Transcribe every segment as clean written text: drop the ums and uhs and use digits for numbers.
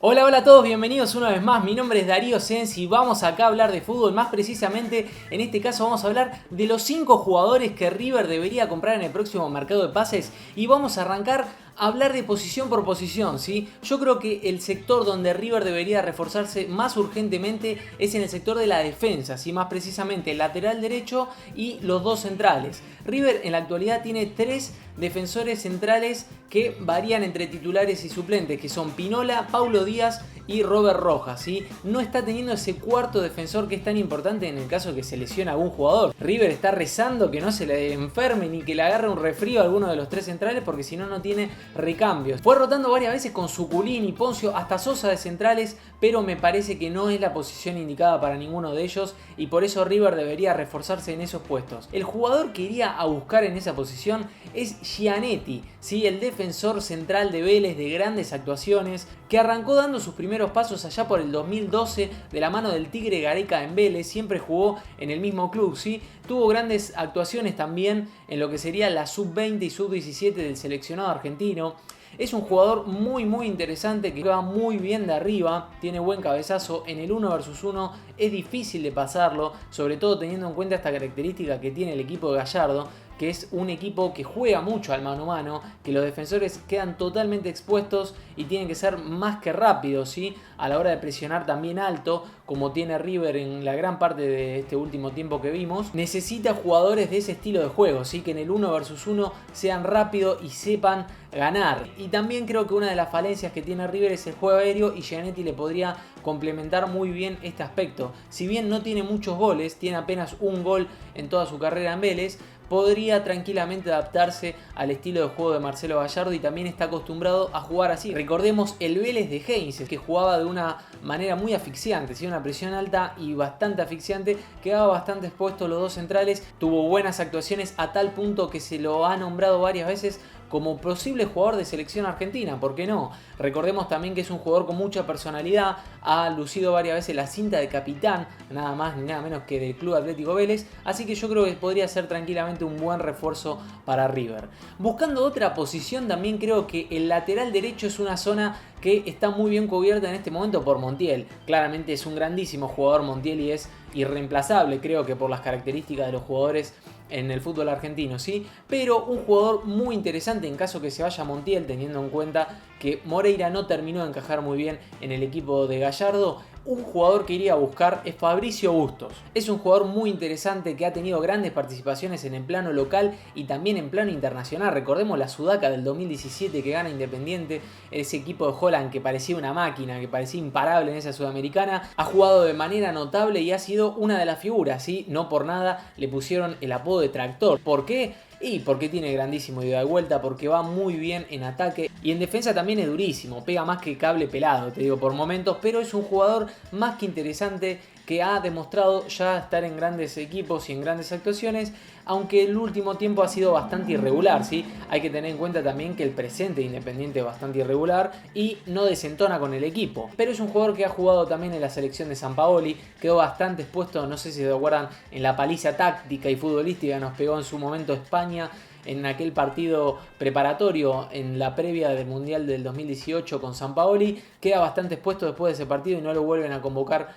Hola, hola a todos, bienvenidos una vez más. Mi nombre es Darío Sensi y vamos acá a hablar de fútbol. Más precisamente, en este caso vamos a hablar de los 5 jugadores que River debería comprar en el próximo mercado de pases. Y vamos a arrancar a hablar de posición por posición, ¿sí? Yo creo que el sector donde River debería reforzarse más urgentemente es en el sector de la defensa, ¿sí? Más precisamente el lateral derecho y los dos centrales. River en la actualidad tiene 3 defensores centrales que varían entre titulares y suplentes, que son Pinola, Paulo Díaz y Robert Rojas, ¿sí? No está teniendo ese cuarto defensor que es tan importante en el caso que se lesiona algún jugador. River está rezando que no se le enferme ni que le agarre un resfrío a alguno de los 3 centrales, porque si no, no tiene recambios. Fue rotando varias veces con Suculini, Poncio, hasta Sosa de centrales, pero me parece que no es la posición indicada para ninguno de ellos y por eso River debería reforzarse en esos puestos. El jugador que iría a buscar en esa posición es Gianetti, ¿sí? El defensor central de Vélez de grandes actuaciones, que arrancó dando sus primeros pasos allá por el 2012 de la mano del Tigre Gareca en Vélez. Siempre jugó en el mismo club, ¿sí? Tuvo grandes actuaciones también en lo que sería la sub-20 y sub-17 del seleccionado argentino. Es un jugador muy interesante que va muy bien de arriba, tiene buen cabezazo, en el 1 vs 1 es difícil de pasarlo, sobre todo teniendo en cuenta esta característica que tiene el equipo de Gallardo, que es un equipo que juega mucho al mano a mano, que los defensores quedan totalmente expuestos y tienen que ser más que rápidos, ¿sí? A la hora de presionar también alto, como tiene River en la gran parte de este último tiempo que vimos. Necesita jugadores de ese estilo de juego, ¿sí? Que en el 1 vs 1 sean rápidos y sepan ganar. Y también creo que una de las falencias que tiene River es el juego aéreo, y Gianetti le podría complementar muy bien este aspecto. Si bien no tiene muchos goles, tiene apenas un gol en toda su carrera en Vélez, podría tranquilamente adaptarse al estilo de juego de Marcelo Gallardo y también está acostumbrado a jugar así. Recordemos el Vélez de Heinze, que jugaba de una manera muy asfixiante, ¿sí? Una presión alta y bastante asfixiante, quedaba bastante expuesto los dos centrales, tuvo buenas actuaciones a tal punto que se lo ha nombrado varias veces como posible jugador de selección argentina, ¿por qué no? Recordemos también que es un jugador con mucha personalidad, ha lucido varias veces la cinta de capitán, nada más ni nada menos que del Club Atlético Vélez, así que yo creo que podría ser tranquilamente un buen refuerzo para River. Buscando otra posición, también creo que el lateral derecho es una zona que está muy bien cubierta en este momento por Montiel. Claramente es un grandísimo jugador Montiel y es irreemplazable, creo que por las características de los jugadores en el fútbol argentino, ¿sí? Pero un jugador muy interesante en caso que se vaya Montiel, teniendo en cuenta que Moreira no terminó de encajar muy bien en el equipo de Gallardo. Un jugador que iría a buscar es Fabricio Bustos. Es un jugador muy interesante que ha tenido grandes participaciones en el plano local y también en plano internacional. Recordemos la Sudaca del 2017 que gana Independiente, ese equipo de Holland que parecía una máquina, que parecía imparable en esa Sudamericana. Ha jugado de manera notable y ha sido una de las figuras, ¿sí? No por nada le pusieron el apodo de Tractor. ¿Por qué? Y porque tiene grandísimo ida y vuelta, porque va muy bien en ataque y en defensa también es durísimo, pega más que cable pelado, te digo por momentos, pero es un jugador más que interesante que ha demostrado ya estar en grandes equipos y en grandes actuaciones, aunque el último tiempo ha sido bastante irregular, ¿sí? Hay que tener en cuenta también que el presente de Independiente es bastante irregular y no desentona con el equipo. Pero es un jugador que ha jugado también en la selección de Sampaoli, quedó bastante expuesto, no sé si se acuerdan, en la paliza táctica y futbolística que nos pegó en su momento España en aquel partido preparatorio en la previa del Mundial del 2018 con Sampaoli. Queda bastante expuesto después de ese partido y no lo vuelven a convocar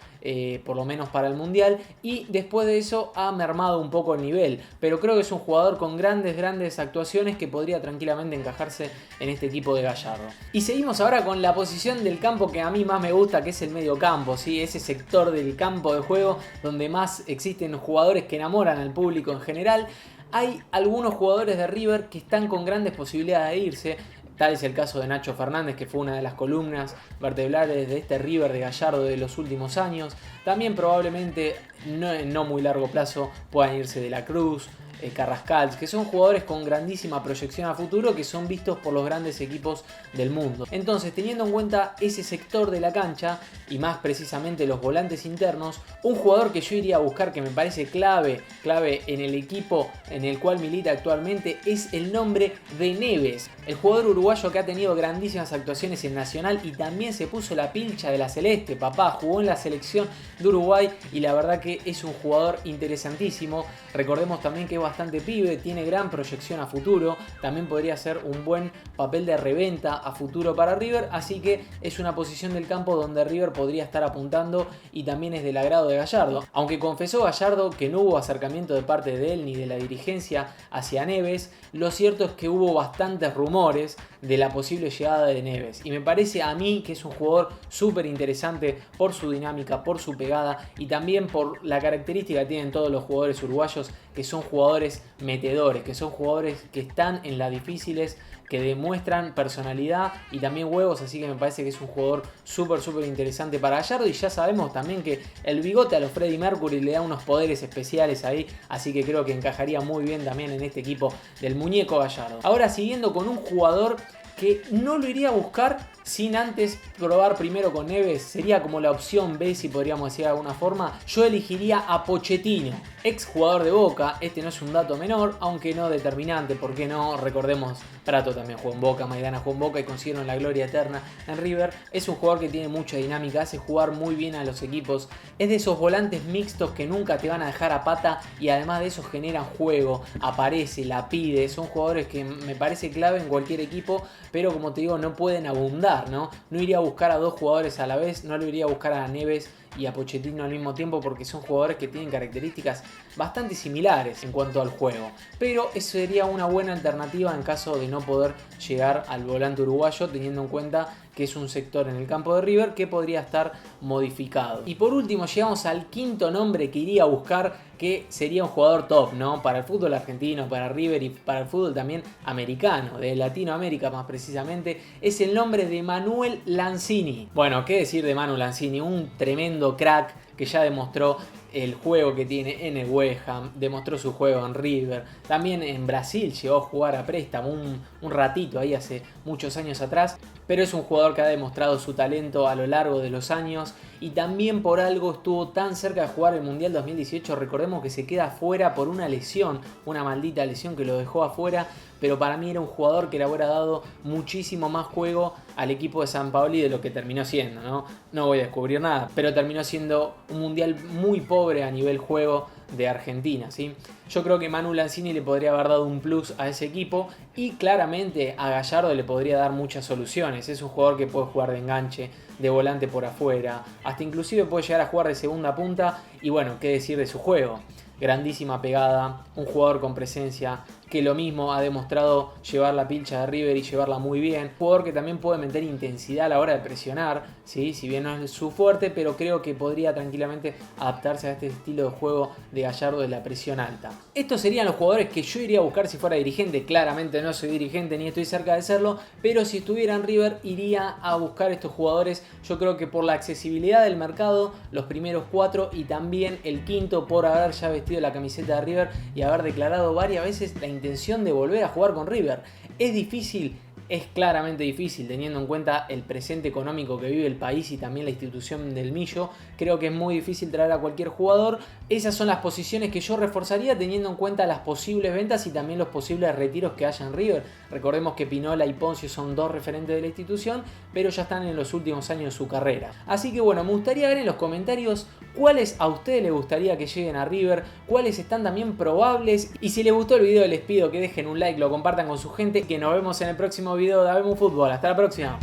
por lo menos para el Mundial, y después de eso ha mermado un poco el nivel, pero creo que es un jugador con grandes actuaciones que podría tranquilamente encajarse en este equipo de Gallardo. Y seguimos ahora con la posición del campo que a mí más me gusta, que es el medio campo, ¿sí? Ese sector del campo de juego donde más existen jugadores que enamoran al público en general. Hay algunos jugadores de River que están con grandes posibilidades de irse. Tal es el caso de Nacho Fernández, que fue una de las columnas vertebrales de este River de Gallardo de los últimos años. También probablemente en no muy largo plazo puedan irse De la Cruz, Carrascal, que son jugadores con grandísima proyección a futuro, que son vistos por los grandes equipos del mundo. Entonces, teniendo en cuenta ese sector de la cancha y más precisamente los volantes internos, un jugador que yo iría a buscar, que me parece clave en el equipo en el cual milita actualmente, es el nombre de Neves, el jugador uruguayo que ha tenido grandísimas actuaciones en Nacional y también se puso la pilcha de la Celeste. Papá jugó en la selección de Uruguay y la verdad que es un jugador interesantísimo. Recordemos también que es bastante pibe, tiene gran proyección a futuro, también podría ser un buen papel de reventa a futuro para River, así que es una posición del campo donde River podría estar apuntando y también es del agrado de Gallardo. Aunque confesó Gallardo que no hubo acercamiento de parte de él ni de la dirigencia hacia Neves, lo cierto es que hubo bastantes rumores de la posible llegada de Neves y me parece a mí que es un jugador súper interesante por su dinámica, por su pegada y también por la característica que tienen todos los jugadores uruguayos, que son jugadores metedores, que son jugadores que están en las difíciles, que demuestran personalidad y también huevos, así que me parece que es un jugador súper interesante para Gallardo y ya sabemos también que el bigote a los Freddie Mercury le da unos poderes especiales ahí, así que creo que encajaría muy bien también en este equipo del muñeco Gallardo. Ahora siguiendo con un jugador que no lo iría a buscar sin antes probar primero con Neves, sería como la opción B si podríamos decir de alguna forma. Yo elegiría a Pochettino, ex jugador de Boca. Este no es un dato menor, aunque no determinante, ¿por qué no? Recordemos, Prato también jugó en Boca, Maidana jugó en Boca y consiguieron la gloria eterna en River. Es un jugador que tiene mucha dinámica, hace jugar muy bien a los equipos, es de esos volantes mixtos que nunca te van a dejar a pata y además de eso generan juego, aparece, la pide, son jugadores que me parece clave en cualquier equipo, pero como te digo no pueden abundar. ¿No? No iría a buscar a dos jugadores a la vez, no lo iría a buscar a Neves y a Pochettino al mismo tiempo porque son jugadores que tienen características bastante similares en cuanto al juego. Pero eso sería una buena alternativa en caso de no poder llegar al volante uruguayo, teniendo en cuenta que es un sector en el campo de River que podría estar modificado. Y por último llegamos al quinto nombre que iría a buscar, que sería un jugador top, ¿no? Para el fútbol argentino, para River y para el fútbol también americano, de Latinoamérica más precisamente, es el nombre de Manuel Lanzini. Bueno, ¿qué decir de Manu Lanzini? Un tremendo crack que ya demostró el juego que tiene en el West Ham, demostró su juego en River, también en Brasil llegó a jugar a préstamo un ratito ahí hace muchos años atrás, pero es un jugador que ha demostrado su talento a lo largo de los años y también por algo estuvo tan cerca de jugar el Mundial 2018, recordemos que se queda afuera por una lesión, una maldita lesión que lo dejó afuera, pero para mí era un jugador que le hubiera dado muchísimo más juego al equipo de San Paoli de lo que terminó siendo, ¿no? No voy a descubrir nada, pero terminó siendo un Mundial muy pobre a nivel juego de Argentina, ¿sí? Yo creo que Manu Lanzini le podría haber dado un plus a ese equipo y claramente a Gallardo le podría dar muchas soluciones. Es un jugador que puede jugar de enganche, de volante por afuera, hasta inclusive puede llegar a jugar de segunda punta y bueno, qué decir de su juego. Grandísima pegada, un jugador con presencia, que lo mismo ha demostrado llevar la pilcha de River y llevarla muy bien. Un jugador que también puede meter intensidad a la hora de presionar, ¿sí? Si bien no es su fuerte, pero creo que podría tranquilamente adaptarse a este estilo de juego de Gallardo de la presión alta. Estos serían los jugadores que yo iría a buscar si fuera dirigente. Claramente no soy dirigente ni estoy cerca de serlo, pero si estuviera en River iría a buscar estos jugadores. Yo creo que por la accesibilidad del mercado, los primeros 4 y también el quinto por haber ya vestido la camiseta de River y haber declarado varias veces la intención de volver a jugar con River. Es difícil, es claramente difícil teniendo en cuenta el presente económico que vive el país y también la institución del Millo. Creo que es muy difícil traer a cualquier jugador. Esas son las posiciones que yo reforzaría teniendo en cuenta las posibles ventas y también los posibles retiros que haya en River. Recordemos que Pinola y Poncio son dos referentes de la institución, pero ya están en los últimos años de su carrera. Así que bueno, me gustaría ver en los comentarios cuáles a ustedes les gustaría que lleguen a River, cuáles están también probables. Y si les gustó el video les pido que dejen un like, lo compartan con su gente, que nos vemos en el próximo video de Habemos Fútbol. Hasta la próxima.